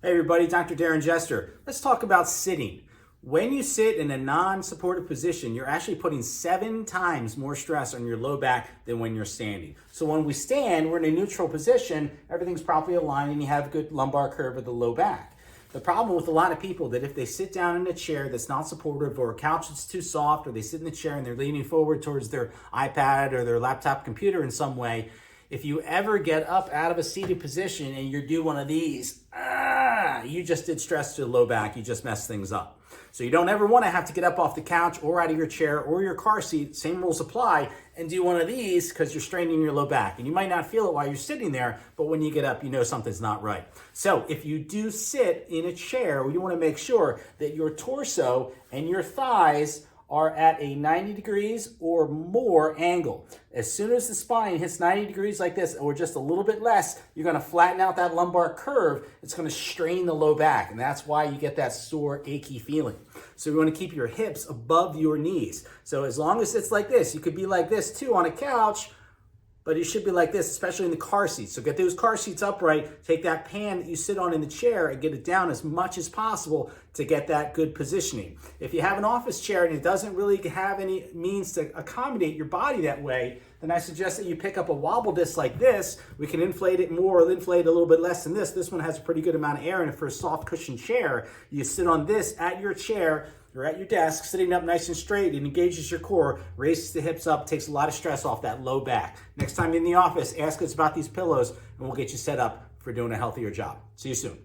Hey everybody, Dr. Deron Jester. Let's talk about sitting. When you sit in a non-supportive position, you're actually putting 7 times more stress on your low back than when you're standing. So when we stand, we're in a neutral position, everything's properly aligned and you have a good lumbar curve of the low back. The problem with a lot of people that if they sit down in a chair that's not supportive or a couch that's too soft, or they sit in the chair and they're leaning forward towards their iPad or their laptop computer in some way, if you ever get up out of a seated position and you do one of these, you just did stress to the low back, you just messed things up. So you don't ever want to have to get up off the couch or out of your chair or your car seat, same rules apply, and do one of these because you're straining your low back. And you might not feel it while you're sitting there, but when you get up, you know something's not right. So if you do sit in a chair, you want to make sure that your torso and your thighs are at a 90 degrees or more angle. As soon as the spine hits 90 degrees like this, or just a little bit less, you're gonna flatten out that lumbar curve. It's gonna strain the low back, and that's why you get that sore, achy feeling. So you wanna keep your hips above your knees. So as long as it's like this, you could be like this too on a couch, but it should be like this, especially in the car seat. So get those car seats upright, take that pan that you sit on in the chair and get it down as much as possible to get that good positioning. If you have an office chair and it doesn't really have any means to accommodate your body that way, then I suggest that you pick up a wobble disc like this. We can inflate it more or inflate it a little bit less than this. This one has a pretty good amount of air in it for a soft cushion chair. You sit on this at your chair, or at your desk, sitting up nice and straight. It engages your core, raises the hips up, takes a lot of stress off that low back. Next time in the office, ask us about these pillows and we'll get you set up for doing a healthier job. See you soon.